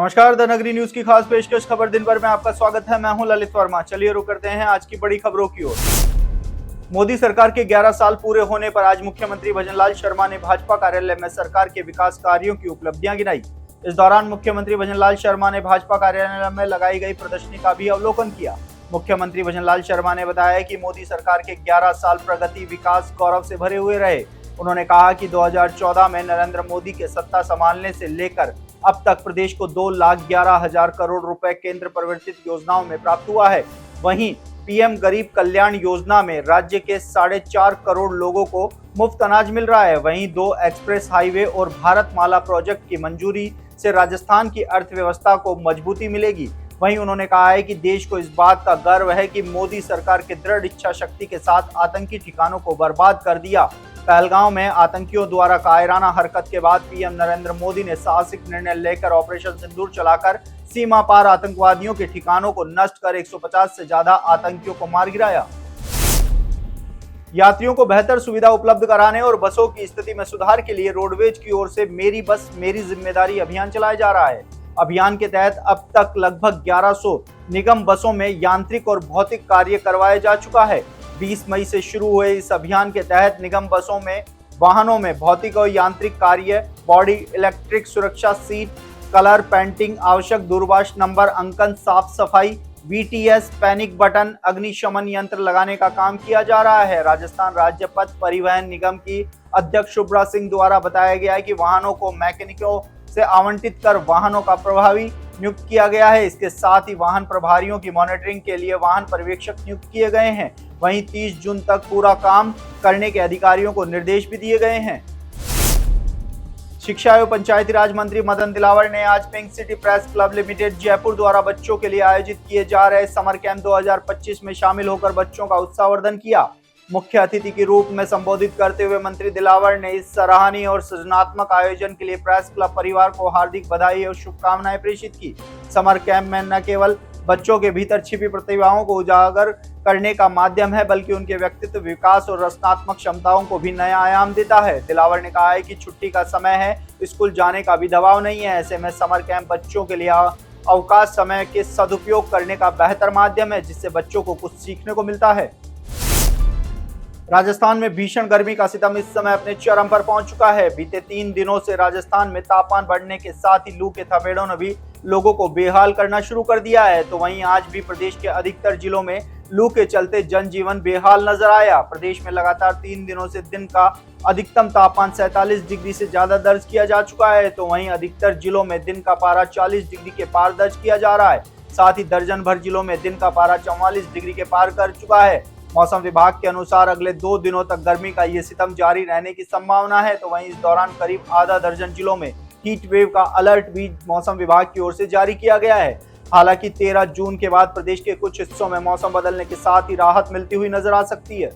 नमस्कार, द नगरी न्यूज की खास पेशकश खबर दिन भर में आपका स्वागत है। मैं हूं ललित वर्मा। चलिए रुक करते हैं आज की बड़ी खबरों की ओर। मोदी सरकार के 11 साल पूरे होने पर आज मुख्यमंत्री भजनलाल शर्मा ने भाजपा कार्यालय में सरकार के विकास कार्यों की उपलब्धियां गिनाई। इस दौरान मुख्यमंत्री भजनलाल शर्मा ने भाजपा कार्यालय में लगाई गई प्रदर्शनी का भी अवलोकन किया। मुख्यमंत्री भजनलाल शर्मा ने बताया कि मोदी सरकार के 11 साल प्रगति, विकास, गौरव से भरे हुए रहे। उन्होंने कहा कि 2014 में नरेंद्र मोदी के सत्ता संभालने से लेकर अब तक प्रदेश को 2,11,000 करोड़ रुपए केंद्र प्रवर्तित योजनाओं में प्राप्त हुआ है। वहीं पीएम गरीब कल्याण योजना में राज्य के 4.5 करोड़ लोगों को मुफ्त अनाज मिल रहा है। वहीं 2 एक्सप्रेस हाईवे और भारतमाला प्रोजेक्ट की मंजूरी से राजस्थान की अर्थव्यवस्था को मजबूती मिलेगी। वहीं उन्होंने कहा है कि देश को इस बात का गर्व है कि मोदी सरकार के दृढ़ इच्छा शक्ति के साथ आतंकी ठिकानों को बर्बाद कर दिया। पहलगांव में आतंकियों द्वारा कायराना हरकत के बाद पीएम नरेंद्र मोदी ने साहसिक निर्णय लेकर ऑपरेशन सिंदूर चलाकर सीमा पार आतंकवादियों के ठिकानों को नष्ट कर 150 से ज्यादा आतंकियों को मार गिराया। यात्रियों को बेहतर सुविधा उपलब्ध कराने और बसों की स्थिति में सुधार के लिए रोडवेज की ओर से मेरी बस मेरी जिम्मेदारी अभियान चलाया जा रहा है। अभियान के तहत अब तक लगभग 1100 निगम बसों में यांत्रिक और भौतिक कार्य करवाया जा चुका है। 20 मई से शुरू हुए इस अभियान के तहत निगम बसों में वाहनों में भौतिक और यांत्रिक कार्य, बॉडी इलेक्ट्रिक सुरक्षा, सीट कलर पेंटिंग, आवश्यक दूरभाष नंबर अंकन, साफ सफाई, बीटीएस, पैनिक बटन, अग्निशमन यंत्र लगाने का काम किया जा रहा है। राजस्थान राज्य पथ परिवहन निगम की अध्यक्ष शुभ्रा सिंह द्वारा बताया गया है कि वाहनों को मैकेनिकों से आवंटित कर वाहनों का प्रभावी नियुक्त किया गया है। इसके साथ ही वाहन प्रभारियों की मॉनिटरिंग के लिए वाहन पर्यवेक्षक नियुक्त किए गए हैं। वहीं 30 जून तक पूरा काम करने के अधिकारियों को निर्देश भी दिए गए हैं। शिक्षा एवं पंचायती राज मंत्री मदन दिलावर ने आज pink city press club limited Jaipur द्वारा बच्चों के लिए आयोजित किए जा रहे समर कैंप 2025 में शामिल होकर बच्चों का उत्साहवर्धन किया। मुख्य अतिथि के रूप में संबोधित करते हुए मंत्री दिलावर ने इस सराहनीय और सृजनात्मक आयोजन के लिए प्रेस क्लब परिवार को हार्दिक बधाई और शुभकामनाएं प्रेषित की। समर कैंप में न केवल बच्चों के भीतर छिपी प्रतिभाओं को उजागर करने का माध्यम है, बल्कि उनके व्यक्तित्व विकास और रचनात्मक क्षमताओं को भी नया आयाम देता है। दिलावर ने कहा है कि छुट्टी का समय है, स्कूल जाने का भी दबाव नहीं है। ऐसे में समर कैंप बच्चों के लिए अवकाश समय के सदुपयोग करने का बेहतर माध्यम है, जिससे बच्चों को कुछ सीखने को मिलता है। राजस्थान में भीषण गर्मी का सितम इस समय अपने चरम पर पहुंच चुका है। बीते 3 दिनों से राजस्थान में तापमान बढ़ने के साथ ही लू के थपेड़ों ने भी लोगों को बेहाल करना शुरू कर दिया है। तो वहीं आज भी प्रदेश के अधिकतर जिलों में लू के चलते जनजीवन बेहाल नजर आया। प्रदेश में लगातार 3 दिनों से दिन का अधिकतम तापमान 47 डिग्री से ज्यादा दर्ज किया जा चुका है। तो वहीं अधिकतर जिलों में दिन का पारा 40 डिग्री के पार दर्ज किया जा रहा है। साथ ही दर्जन भर जिलों में दिन का पारा 44 डिग्री के पार कर चुका है। मौसम विभाग के अनुसार अगले 2 दिनों तक गर्मी का ये सितम जारी रहने की संभावना है। तो वहीं इस दौरान करीब आधा दर्जन जिलों में हीट वेव का अलर्ट भी मौसम विभाग की ओर से जारी किया गया है। हालांकि 13 जून के बाद प्रदेश के कुछ हिस्सों में मौसम बदलने के साथ ही राहत मिलती हुई नजर आ सकती है।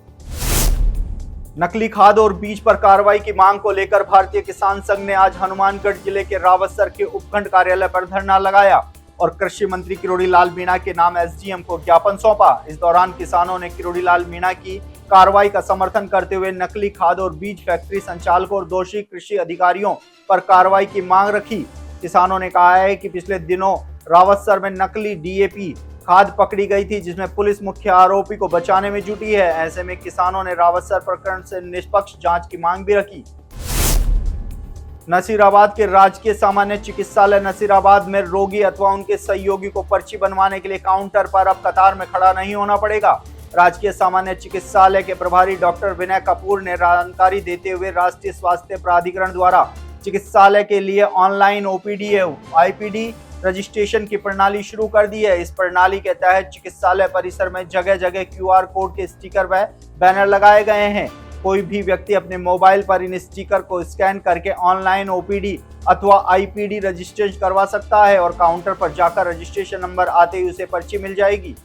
नकली खाद और बीज पर कार्रवाई की मांग को लेकर भारतीय किसान संघ ने आज हनुमानगढ़ जिले के रावतसर के उपखंड कार्यालय पर धरना लगाया और कृषि मंत्री किरोड़ी लाल मीणा के नाम एसडीएम को ज्ञापन सौंपा। इस दौरान किसानों ने किरोड़ी लाल मीणा की कार्रवाई का समर्थन करते हुए नकली खाद और बीज फैक्ट्री संचालकों और दोषी कृषि अधिकारियों पर कार्रवाई की मांग रखी। किसानों ने कहा है कि पिछले दिनों रावतसर में नकली डीएपी खाद पकड़ी गई थी, जिसमें पुलिस मुख्य आरोपी को बचाने में जुटी है। ऐसे में किसानों ने रावतसर प्रकरण से निष्पक्ष जांच की मांग भी रखी। नसीराबाद के राजकीय सामान्य चिकित्सालय नसीराबाद में रोगी अथवा उनके सहयोगी को पर्ची बनवाने के लिए काउंटर पर अब कतार में खड़ा नहीं होना पड़ेगा। राजकीय सामान्य चिकित्सालय के प्रभारी डॉक्टर विनय कपूर ने जानकारी देते हुए राष्ट्रीय स्वास्थ्य प्राधिकरण द्वारा चिकित्सालय के लिए ऑनलाइन ओपीडी एवं आईपीडी रजिस्ट्रेशन की प्रणाली शुरू कर दी है। इस प्रणाली के तहत चिकित्सालय परिसर में जगह जगह QR कोड के स्टिकर व बैनर लगाए गए हैं। कोई भी व्यक्ति अपने मोबाइल पर इन स्टिकर को स्कैन करके ऑनलाइन ओपीडी अथवा आईपीडी रजिस्ट्रेशन करवा सकता है और काउंटर पर जाकर रजिस्ट्रेशन नंबर आते ही उसे पर्ची मिल जाएगी।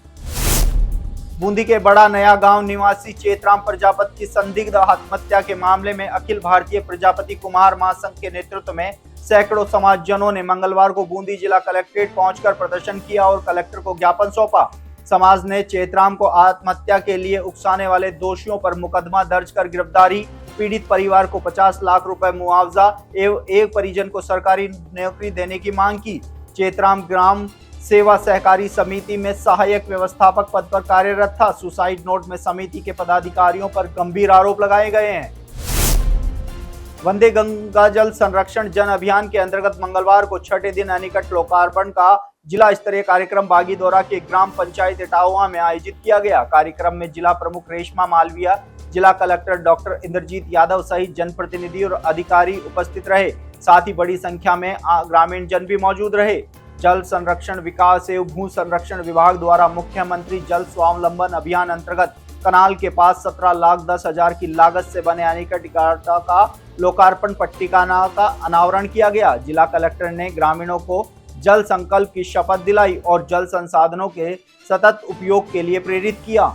बूंदी के बड़ा नया गांव निवासी चेतराम प्रजापति की संदिग्ध आत्महत्या के मामले में अखिल भारतीय प्रजापति कुमार महासंघ के नेतृत्व में सैकड़ों समाजजनों ने मंगलवार को बूंदी जिला कलेक्ट्रेट पहुंचकर प्रदर्शन किया और कलेक्टर को ज्ञापन सौंपा। समाज ने चेतराम को आत्महत्या के लिए उकसाने वाले दोषियों पर मुकदमा दर्ज कर गिरफ्तारी, पीड़ित परिवार को 50 लाख रुपए मुआवजा एवं एक परिजन को सरकारी नौकरी देने की मांग की। चेतराम ग्राम सेवा सहकारी समिति में सहायक व्यवस्थापक पद पर कार्यरत था। सुसाइड नोट में समिति के पदाधिकारियों पर गंभीर आरोप लगाए गए हैं। वंदे गंगा जल संरक्षण जन अभियान के अंतर्गत मंगलवार को छठे दिन अनिकट लोकार्पण का जिला स्तरीय कार्यक्रम बागीदोरा के ग्राम पंचायत इटावा में आयोजित किया गया। कार्यक्रम में जिला प्रमुख रेशमा मालविया, जिला कलेक्टर डॉक्टर इंद्रजीत यादव सहित जनप्रतिनिधि और अधिकारी उपस्थित रहे। साथ ही बड़ी संख्या में ग्रामीण जन भी मौजूद रहे। जल संरक्षण विकास एवं भू संरक्षण विभाग द्वारा मुख्यमंत्री जल स्वावलंबन अभियान अंतर्गत कनाल के पास 17,10,000 की लागत से बने अनिकट इकार्टा का लोकार्पण पट्टिका का अनावरण किया गया। जिला कलेक्टर ने ग्रामीणों को जल संकल्प की शपथ दिलाई और जल संसाधनों के सतत उपयोग के लिए प्रेरित किया।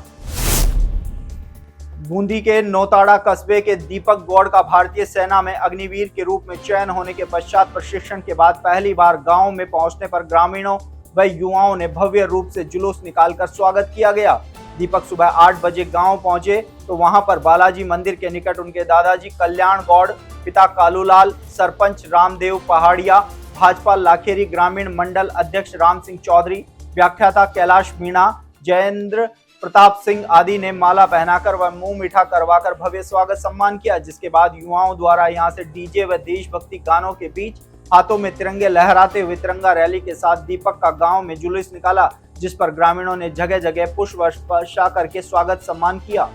बूंदी के नौताड़ा कस्बे के दीपक गौड़ का भारतीय सेना में अग्निवीर के रूप में चयन होने के पश्चात प्रशिक्षण के बाद पहली बार गांव में पहुंचने पर ग्रामीणों व युवाओं ने भव्य रूप से जुलूस निकालकर स्वागत किया गया। दीपक सुबह 8 बजे गांव पहुंचे तो वहां पर बालाजी मंदिर के निकट उनके दादाजी कल्याण गौड़, पिता कालूलाल, सरपंच रामदेव पहाड़िया, भाजपा लाखेरी ग्रामीण मंडल अध्यक्ष राम सिंह चौधरी, व्याख्याता कैलाश मीणा, जयेंद्र प्रताप सिंह आदि ने माला पहनाकर व मुंह मीठा करवाकर भव्य स्वागत सम्मान किया। जिसके बाद युवाओं द्वारा यहां से डीजे व देशभक्ति गानों के बीच हाथों में तिरंगे लहराते हुए तिरंगा रैली के साथ दीपक का गांव में जुलूस निकाला, जिस पर ग्रामीणों ने जगह जगह पुष्प वर्षा करके स्वागत सम्मान किया।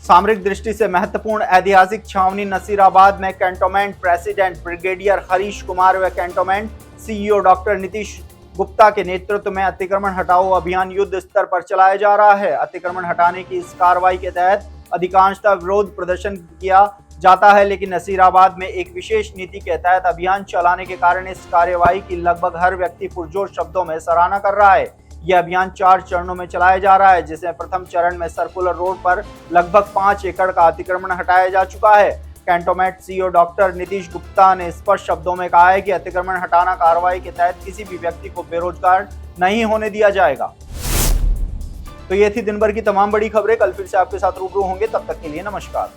सामरिक दृष्टि से महत्वपूर्ण ऐतिहासिक छावनी नसीराबाद में cantonment president brigadier Harish Kumar व cantonment CEO doctor Nitish Gupta के नेतृत्व में अतिक्रमण हटाओ अभियान युद्ध स्तर पर चलाया जा रहा है। अतिक्रमण हटाने की इस कार्रवाई के तहत अधिकांशतः विरोध प्रदर्शन किया जाता है, लेकिन नसीराबाद में एक विशेष नीति के तहत अभियान चलाने के कारण इस कार्यवाही की लगभग हर व्यक्ति पुरजोर शब्दों में सराहना कर रहा है। यह अभियान 4 चरणों में चलाया जा रहा है, जिसमें प्रथम चरण में सर्कुलर रोड पर लगभग 5 एकड़ का अतिक्रमण हटाया जा चुका है। Cantonment CEO doctor Nitish Gupta ने स्पष्ट शब्दों में कहा है कि अतिक्रमण हटाना कार्रवाई के तहत किसी भी व्यक्ति को बेरोजगार नहीं होने दिया जाएगा। तो ये थी दिन भर की तमाम बड़ी खबरें। कल फिर से आपके साथ रूबरू होंगे, तब तक के लिए नमस्कार।